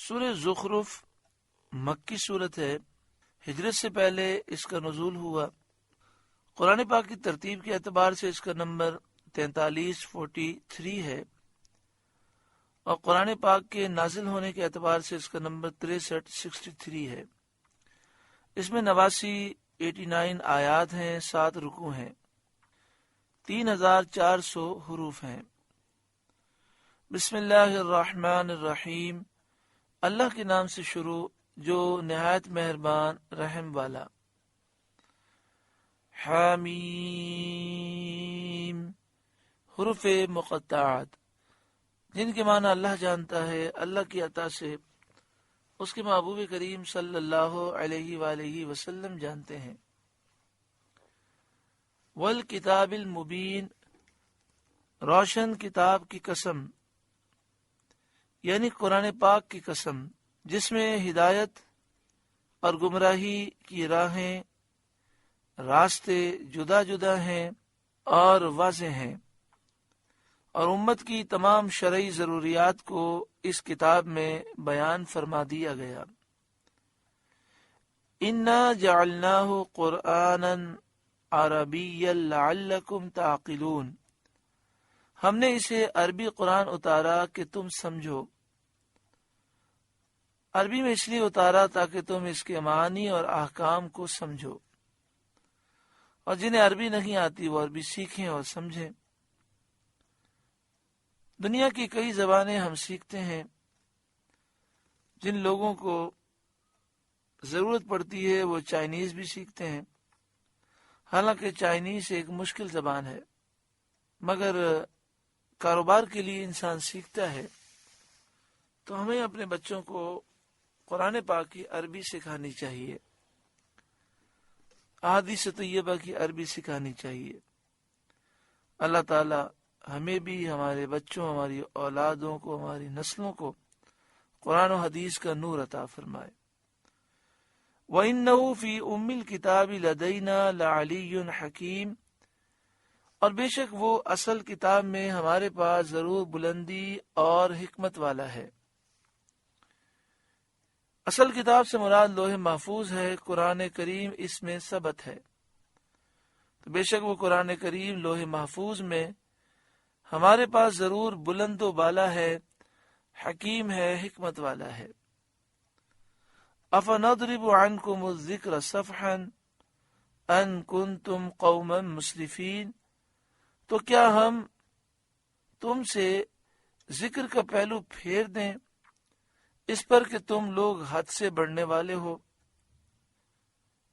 سورہ زخرف مکی صورت ہے، ہجرت سے پہلے اس کا نزول ہوا۔ قرآن پاک کی ترتیب کے اعتبار سے اس کا نمبر 43 ہے، اور قرآن پاک کے نازل ہونے کے اعتبار سے اس کا نمبر 63 ہے۔ اس میں 89 آیات ہیں، 7 رکوع ہیں، 3400 حروف ہیں۔ بسم اللہ الرحمن الرحیم، اللہ کے نام سے شروع جو نہایت مہربان رحم والا۔ حامیم، حروف مقطعات جن کے معنی اللہ جانتا ہے، اللہ کی عطا سے اس کے محبوب کریم صلی اللہ علیہ وآلہ وسلم جانتے ہیں۔ والکتاب المبین، روشن کتاب کی قسم، یعنی قرآن پاک کی قسم، جس میں ہدایت اور گمراہی کی راہیں، راستے جدا جدا ہیں اور واضح ہیں، اور امت کی تمام شرعی ضروریات کو اس کتاب میں بیان فرما دیا گیا۔ انا جعلناہ قرآنا عربیا لعلکم تعقلون، ہم نے اسے عربی قرآن اتارا کہ تم سمجھو۔ عربی میں اس لیے اتارا تاکہ تم اس کے معانی اور احکام کو سمجھو، اور جنہیں عربی نہیں آتی وہ عربی سیکھیں اور سمجھیں۔ دنیا کی کئی زبانیں ہم سیکھتے ہیں، جن لوگوں کو ضرورت پڑتی ہے وہ چائنیز بھی سیکھتے ہیں، حالانکہ چائنیز ایک مشکل زبان ہے، مگر کاروبار کے لیے انسان سیکھتا ہے۔ تو ہمیں اپنے بچوں کو قرآن پاک کی عربی سکھانی چاہیے، احادیث طیبہ کی عربی سکھانی چاہیے۔ اللہ تعالی ہمیں بھی، ہمارے بچوں، ہماری اولادوں کو، ہماری نسلوں کو قرآن و حدیث کا نور عطا فرمائے۔ وَإِنَّهُ فِي أُمِّ الْكِتَابِ لَدَيْنَا لَعَلِيٌّ حَكِيمٌ، اور بے شک وہ اصل کتاب میں ہمارے پاس ضرور بلندی اور حکمت والا ہے۔ اصل کتاب سے مراد لوح محفوظ ہے، قرآن کریم اس میں ثبت ہے، تو بے شک وہ قرآن کریم لوح محفوظ میں ہمارے پاس ضرور بلند و بالا ہے، حکیم ہے، حکمت والا ہے۔ أَفَنَضْرِبُ عَنْكُمُ الذِّكْرَ صَفْحًا أَن كُنْتُمْ قَوْمًا مُسْرِفِينَ، تو کیا ہم تم سے ذکر کا پہلو پھیر دیں اس پر کہ تم لوگ حد سے بڑھنے والے ہو،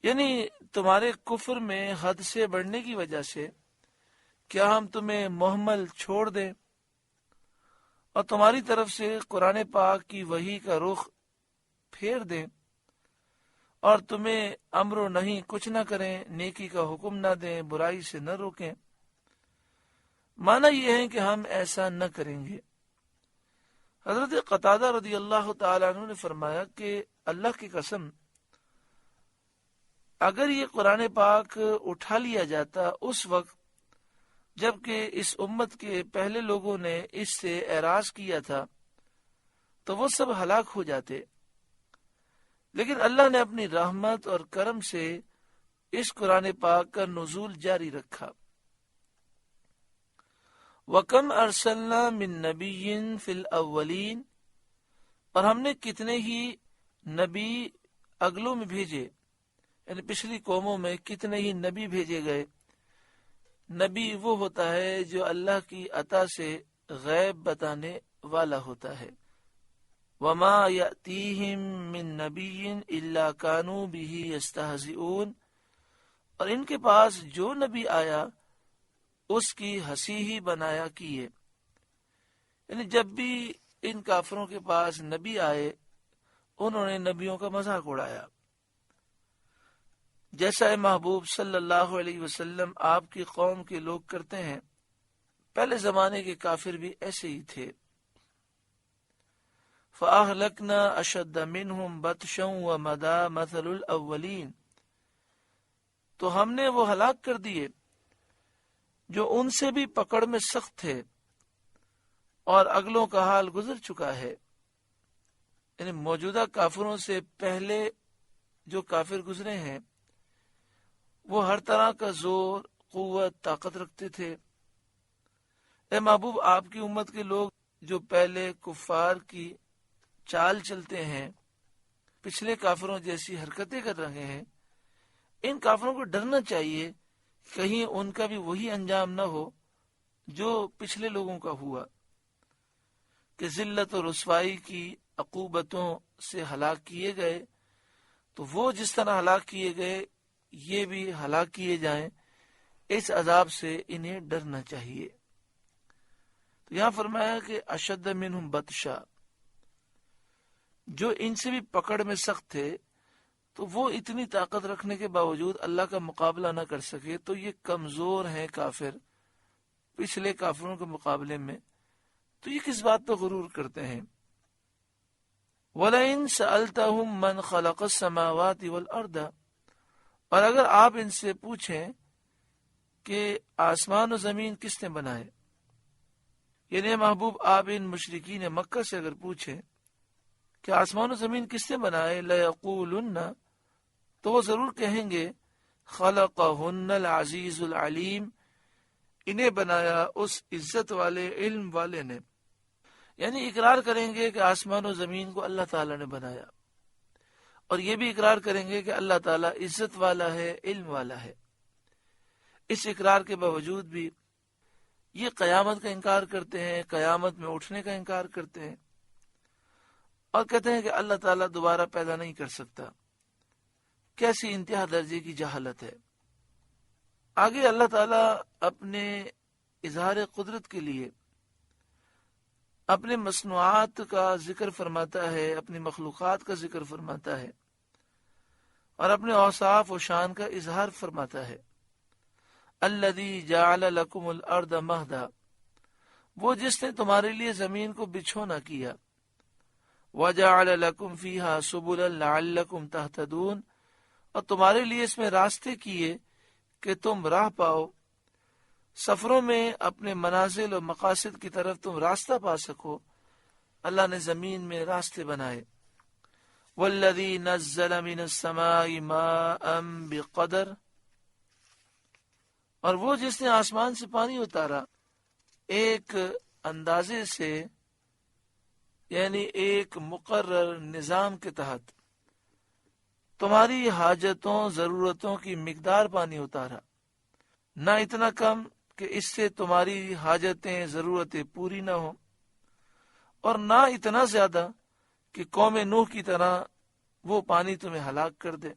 یعنی تمہارے کفر میں حد سے بڑھنے کی وجہ سے کیا ہم تمہیں محمل چھوڑ دیں اور تمہاری طرف سے قرآن پاک کی وحی کا رخ پھیر دیں، اور تمہیں امر و نہیں کچھ نہ کریں، نیکی کا حکم نہ دیں، برائی سے نہ روکیں۔ معنی یہ ہے کہ ہم ایسا نہ کریں گے۔ حضرت قتادہ رضی اللہ تعالیٰ عنہ نے فرمایا کہ اللہ کی قسم، اگر یہ قرآن پاک اٹھا لیا جاتا اس وقت جبکہ اس امت کے پہلے لوگوں نے اس سے اعراض کیا تھا تو وہ سب ہلاک ہو جاتے، لیکن اللہ نے اپنی رحمت اور کرم سے اس قرآن پاک کا نزول جاری رکھا۔ وَكَمْ أَرْسَلْنَا مِن نَبِيٍّ فِي الْأَوَّلِينَ، اور ہم نے کتنے ہی نبی اگلوں میں بھیجے، یعنی پچھلی قوموں میں کتنے ہی نبی بھیجے گئے۔ نبی وہ ہوتا ہے جو اللہ کی عطا سے غیب بتانے والا ہوتا ہے۔ وَمَا يَأْتِيهِم مِّن نَّبِيٍّ إِلَّا كَانُوا بِهِ يَسْتَهْزِئُونَ، اور ان کے پاس جو نبی آیا اس کی ہنسی ہی بنایا کیے، یعنی جب بھی ان کافروں کے پاس نبی آئے انہوں نے نبیوں کا مذاق اڑایا، جیسا اے محبوب صلی اللہ علیہ وسلم آپ کی قوم کے لوگ کرتے ہیں۔ پہلے زمانے کے کافر بھی ایسے ہی تھے۔ فَأَهْلَكْنَا أَشَدَّ مِنْهُمْ بَطْشًا وَمَضَىٰ مَثَلُ الْأَوَّلِينَ، تو ہم نے وہ ہلاک کر دیے جو ان سے بھی پکڑ میں سخت تھے، اور اگلوں کا حال گزر چکا ہے۔ یعنی موجودہ کافروں سے پہلے جو کافر گزرے ہیں وہ ہر طرح کا زور، قوت، طاقت رکھتے تھے۔ اے محبوب، آپ کی امت کے لوگ جو پہلے کفار کی چال چلتے ہیں، پچھلے کافروں جیسی حرکتیں کر رہے ہیں، ان کافروں کو ڈرنا چاہیے کہیں ان کا بھی وہی انجام نہ ہو جو پچھلے لوگوں کا ہوا کہ ذلت و رسوائی کی عقوبتوں سے ہلاک کیے گئے، تو وہ جس طرح ہلاک کیے گئے یہ بھی ہلاک کیے جائیں۔ اس عذاب سے انہیں ڈرنا چاہیے۔ تو یہاں فرمایا کہ اشد منہم بطشا، جو ان سے بھی پکڑ میں سخت تھے، تو وہ اتنی طاقت رکھنے کے باوجود اللہ کا مقابلہ نہ کر سکے، تو یہ کمزور ہیں کافر پچھلے کافروں کے مقابلے میں، تو یہ کس بات پہ غرور کرتے ہیں؟ وَلَئِن سَأَلْتَهُم مَّنْ خَلَقَ السَّمَاوَاتِ وَالْأَرْضَ، اور اگر آپ ان سے پوچھیں کہ آسمان و زمین کس نے بنائے، یعنی محبوب آپ ان مشرکین مکہ سے اگر پوچھیں کہ آسمان و زمین کس نے بنائے، لَيَقُولُنَّ، تو وہ ضرور کہیں گے خَلَقَهُنَّ الْعَزِيزُ الْعَلِيمُ، انہیں بنایا اس عزت والے علم والے نے۔ یعنی اقرار کریں گے کہ آسمان و زمین کو اللہ تعالیٰ نے بنایا، اور یہ بھی اقرار کریں گے کہ اللہ تعالیٰ عزت والا ہے، علم والا ہے۔ اس اقرار کے باوجود بھی یہ قیامت کا انکار کرتے ہیں، قیامت میں اٹھنے کا انکار کرتے ہیں، اور کہتے ہیں کہ اللہ تعالیٰ دوبارہ پیدا نہیں کر سکتا۔ کیسی انتہا درجے کی جہالت ہے۔ آگے اللہ تعالیٰ اپنے اظہار قدرت کے لیے اپنے مصنوعات کا ذکر فرماتا ہے، اپنی مخلوقات کا ذکر فرماتا ہے، اور اپنے اوصاف و شان کا اظہار فرماتا ہے۔ الذی جعل لکم الارض مہدا، وہ جس نے تمہارے لیے زمین کو بچھونا کیا، وجعل لکم فیہا سبلا لعلکم تہتدون، اور تمہارے لیے اس میں راستے کیے کہ تم راہ پاؤ، سفروں میں اپنے منازل و مقاصد کی طرف تم راستہ پا سکو۔ اللہ نے زمین میں راستے بنائے۔ والذی نزل من السماء ماء بقدر، اور وہ جس نے آسمان سے پانی اتارا ایک اندازے سے، یعنی ایک مقرر نظام کے تحت، تمہاری حاجتوں ضرورتوں کی مقدار پانی اتارا، نہ اتنا کم کہ اس سے تمہاری حاجتیں ضرورتیں پوری نہ ہوں، اور نہ اتنا زیادہ کہ قوم نوح کی طرح وہ پانی تمہیں ہلاک کر دے۔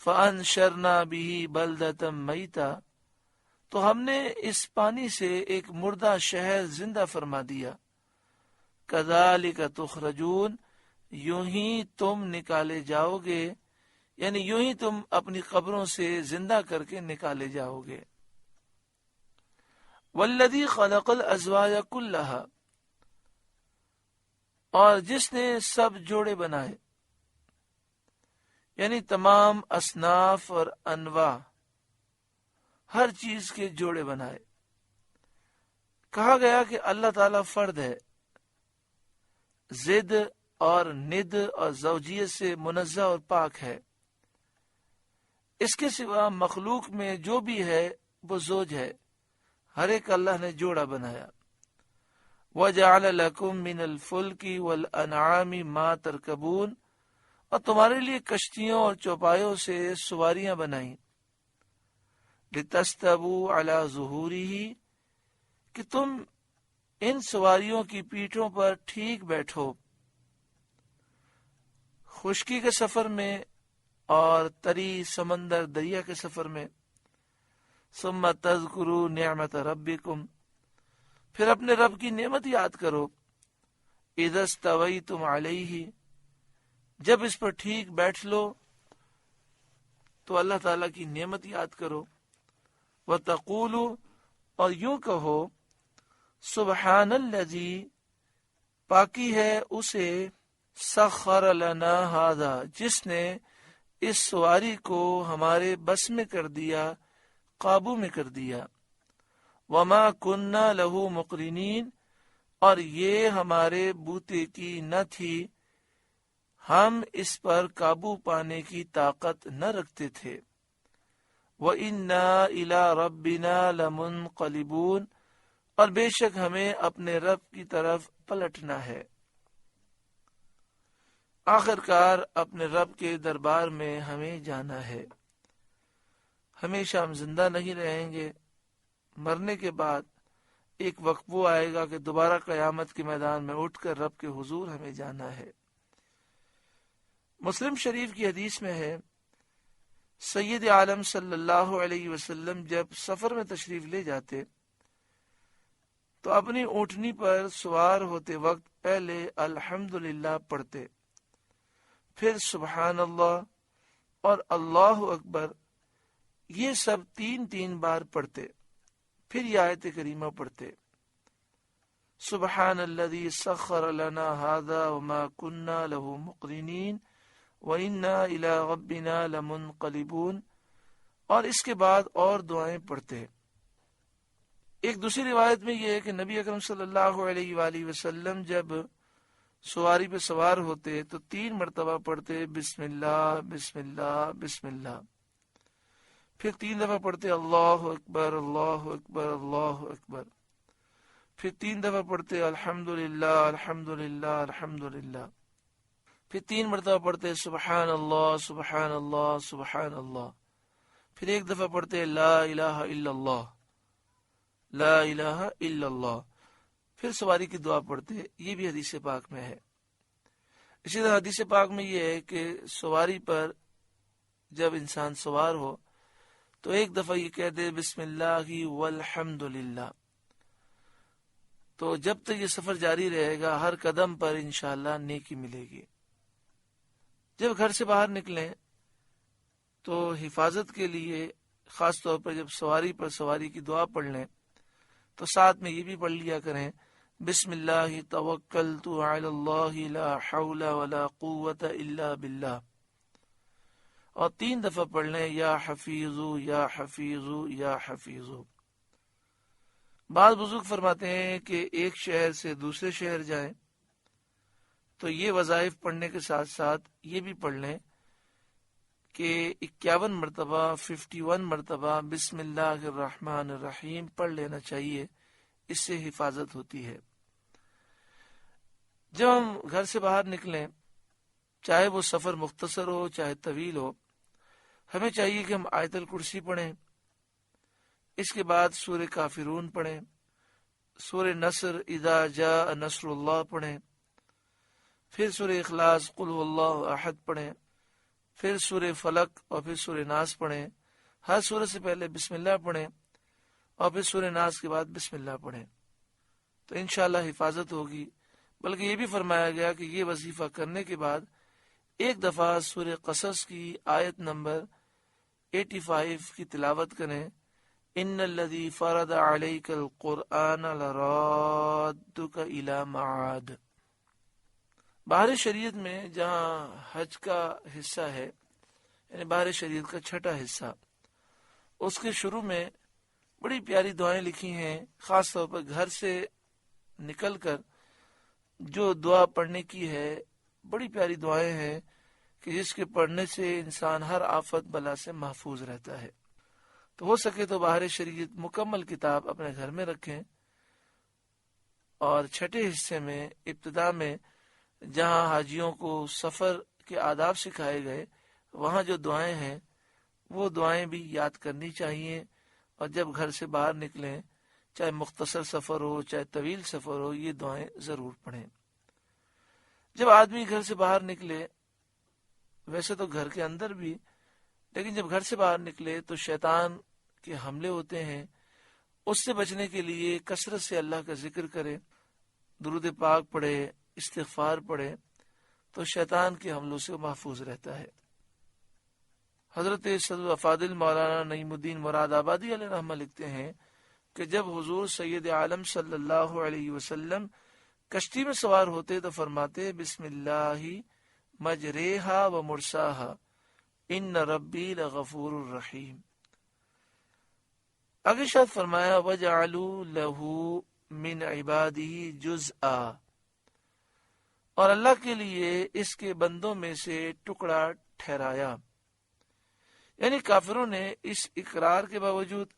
فَأَنشَرْنَا بِهِ بَلْدَةً مَيْتًا، تو ہم نے اس پانی سے ایک مردہ شہر زندہ فرما دیا۔ كَذَلِكَ تُخْرَجُونَ، یوں ہی تم نکالے جاؤ گے، یعنی یوں ہی تم اپنی قبروں سے زندہ کر کے نکالے جاؤ گے۔ والذی خلق الازواج کلھا، اور جس نے سب جوڑے بنائے، یعنی تمام اصناف اور انواع، ہر چیز کے جوڑے بنائے۔ کہا گیا کہ اللہ تعالیٰ فرد ہے، ضد اور ند اور زوجیت سے منزہ اور پاک ہے۔ اس کے سوا مخلوق میں جو بھی ہے وہ زوج ہے، ہر ایک اللہ نے جوڑا بنایا۔ وَجَعَلَ لَكُم مِّنَ الْفُلْكِ وَالْأَنْعَامِ مَا تَرْكَبُونَ، اور تمہارے لیے کشتیوں اور چوپایوں سے سواریاں بنائیں۔ لِتَسْتَوُوا عَلَى ظُهُورِهِ، کہ تم ان سواریوں کی پیٹھوں پر ٹھیک بیٹھو، خشکی کے سفر میں اور تری سمندر دریا کے سفر میں۔ ثم تذکروا نعمت ربکم، پھر اپنے رب کی نعمت یاد کرو۔ اذا استویتم علیہ، جب اس پر ٹھیک بیٹھ لو تو اللہ تعالیٰ کی نعمت یاد کرو۔ وتقولوا، اور یوں کہو، سبحان الذی، پاکی ہے اسے، سخر لنا ھذا، جس نے اس سواری کو ہمارے بس میں کر دیا، قابو میں کر دیا۔ وما کننا لہ مقرنین، اور یہ ہمارے بوتے کی نہ تھی، ہم اس پر قابو پانے کی طاقت نہ رکھتے تھے۔ وَإِنَّا إِلَىٰ رَبِّنَا لَمُنْقَلِبُونَ، اور بے شک ہمیں اپنے رب کی طرف پلٹنا ہے۔ آخر کار اپنے رب کے دربار میں ہمیں جانا ہے۔ ہمیشہ ہم زندہ نہیں رہیں گے، مرنے کے بعد ایک وقت وہ آئے گا کہ دوبارہ قیامت کے میدان میں اٹھ کر رب کے حضور ہمیں جانا ہے۔ مسلم شریف کی حدیث میں ہے، سید عالم صلی اللہ علیہ وسلم جب سفر میں تشریف لے جاتے تو اپنی اونٹنی پر سوار ہوتے وقت پہلے الحمدللہ پڑھتے، پھر سبحان اللہ اور اللہ اکبر، یہ سب 3 بار پڑھتے، پھر یہ آیت کریمہ پڑھتے، سبحان الذی سخر لنا هذا وما كنا له مقرنین وَإِنَّا إِلَىٰ رَبِّنَا لَمُنْقَلِبُونَ، اور اس کے بعد اور دعائیں پڑھتے۔ ایک دوسری روایت میں یہ ہے کہ نبی اکرم صلی اللہ علیہ وآلہ وسلم جب سواری پہ سوار ہوتے تو 3 مرتبہ پڑھتے، بسم اللہ بسم اللہ بسم اللہ، پھر 3 دفعہ پڑھتے اللہ اکبر اللہ اکبر اللہ اکبر، پھر 3 دفعہ پڑھتے الحمدللہ الحمدللہ الحمدللہ، پھر 3 مرتبہ پڑھتے سبحان اللہ سبحان اللہ سبحان اللہ، پھر 1 دفعہ پڑھتے لا الہ الا اللہ لا الہ الا اللہ، پھر سواری کی دعا پڑھتے۔ یہ بھی حدیث پاک میں ہے۔ اسی طرح حدیث پاک میں یہ ہے کہ سواری پر جب انسان سوار ہو تو 1 دفعہ یہ کہہ دے بسم اللہ والحمدللہ، تو جب تک یہ سفر جاری رہے گا ہر قدم پر انشاءاللہ نیکی ملے گی۔ جب گھر سے باہر نکلیں تو حفاظت کے لیے خاص طور پر جب سواری پر سواری کی دعا پڑھ لیں تو ساتھ میں یہ بھی پڑھ لیا کریں، بسم اللہ توکلت علی اللہ لا حول ولا قوت الا باللہ، اور 3 دفعہ پڑھ لیں یا حفیظ یا حفیظ یا حفیظ۔ بعض بزرگ فرماتے ہیں کہ ایک شہر سے دوسرے شہر جائیں تو یہ وظائف پڑھنے کے ساتھ ساتھ یہ بھی پڑھ لیں کہ 51 مرتبہ 51 مرتبہ بسم اللہ الرحمن الرحیم پڑھ لینا چاہیے، اس سے حفاظت ہوتی ہے۔ جب ہم گھر سے باہر نکلیں، چاہے وہ سفر مختصر ہو چاہے طویل ہو، ہمیں چاہیے کہ ہم آیت الکرسی پڑھیں، اس کے بعد سورہ کافرون پڑھیں، سورہ نصر اذا جاء نصر اللہ پڑھیں، پھر سورہ اخلاص قل هو اللہ احد پڑھیں، پھر سورہ فلق اور پھر سورہ ناس پڑھیں۔ ہر سورہ سے پہلے بسم اللہ پڑھیں اور پھر سورہ ناس کے بعد بسم اللہ پڑھیں، تو انشاءاللہ حفاظت ہوگی۔ بلکہ یہ بھی فرمایا گیا کہ یہ وظیفہ کرنے کے بعد 1 دفعہ سورہ قصص کی آیت نمبر 85 کی تلاوت کریں، ان الذی فرض علیک القرآن لرادک الی معاد۔ بحر شریعت میں جہاں حج کا حصہ ہے، یعنی بحر شریعت کا 6واں حصہ، اس کے شروع میں بڑی پیاری دعائیں لکھی ہیں، خاص طور پر گھر سے نکل کر جو دعا پڑھنے کی ہے، بڑی پیاری دعائیں ہیں کہ جس کے پڑھنے سے انسان ہر آفت بلا سے محفوظ رہتا ہے۔ تو ہو سکے تو بحر شریعت مکمل کتاب اپنے گھر میں رکھیں، اور 6 حصے میں ابتدا میں جہاں حاجیوں کو سفر کے آداب سکھائے گئے، وہاں جو دعائیں ہیں وہ دعائیں بھی یاد کرنی چاہیے، اور جب گھر سے باہر نکلیں، چاہے مختصر سفر ہو چاہے طویل سفر ہو، یہ دعائیں ضرور پڑھیں۔ جب آدمی گھر سے باہر نکلے، ویسے تو گھر کے اندر بھی، لیکن جب گھر سے باہر نکلے تو شیطان کے حملے ہوتے ہیں، اس سے بچنے کے لیے کثرت سے اللہ کا ذکر کرے، درود پاک پڑھے، استغفار پڑھے، تو شیطان کے حملوں سے محفوظ رہتا ہے۔ حضرت صدر افاضل مولانا نعیم الدین مراد آبادی علیہ رحمہ لکھتے ہیں کہ جب حضور سید عالم صلی اللہ علیہ وسلم کشتی میں سوار ہوتے تو فرماتے بسم اللہ مجریہا و مرساہا ان ربی لغفور الرحیم۔ آگے شاید فرمایا وَجَعَلُوا لَهُ من عبادہ جزءا، اور اللہ کے لیے اس کے بندوں میں سے ٹکڑا ٹھہرایا۔ یعنی کافروں نے اس اقرار کے باوجود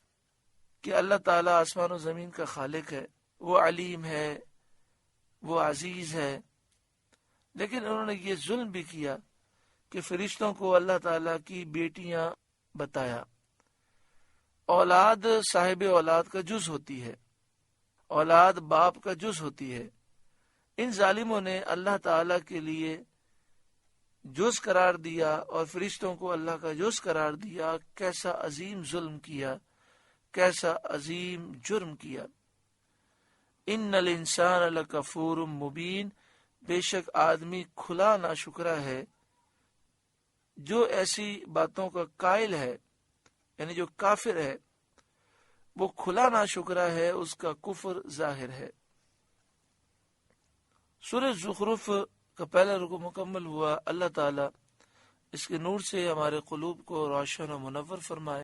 کہ اللہ تعالیٰ آسمان و زمین کا خالق ہے، وہ علیم ہے، وہ عزیز ہے، لیکن انہوں نے یہ ظلم بھی کیا کہ فرشتوں کو اللہ تعالیٰ کی بیٹیاں بتایا۔ اولاد صاحب اولاد کا جز ہوتی ہے، اولاد باپ کا جز ہوتی ہے۔ ان ظالموں نے اللہ تعالیٰ کے لیے جز قرار دیا اور فرشتوں کو اللہ کا جز قرار دیا۔ کیسا عظیم ظلم کیا، کیسا عظیم جرم کیا۔ ان الانسان لکفور مبین، بے شک آدمی کھلا ناشکرا ہے۔ جو ایسی باتوں کا قائل ہے، یعنی جو کافر ہے، وہ کھلا ناشکرا ہے، اس کا کفر ظاہر ہے۔ سورہ زخرف کا پہلا رکوع مکمل ہوا۔ اللہ تعالیٰ اس کے نور سے ہمارے قلوب کو روشن و منور فرمائے۔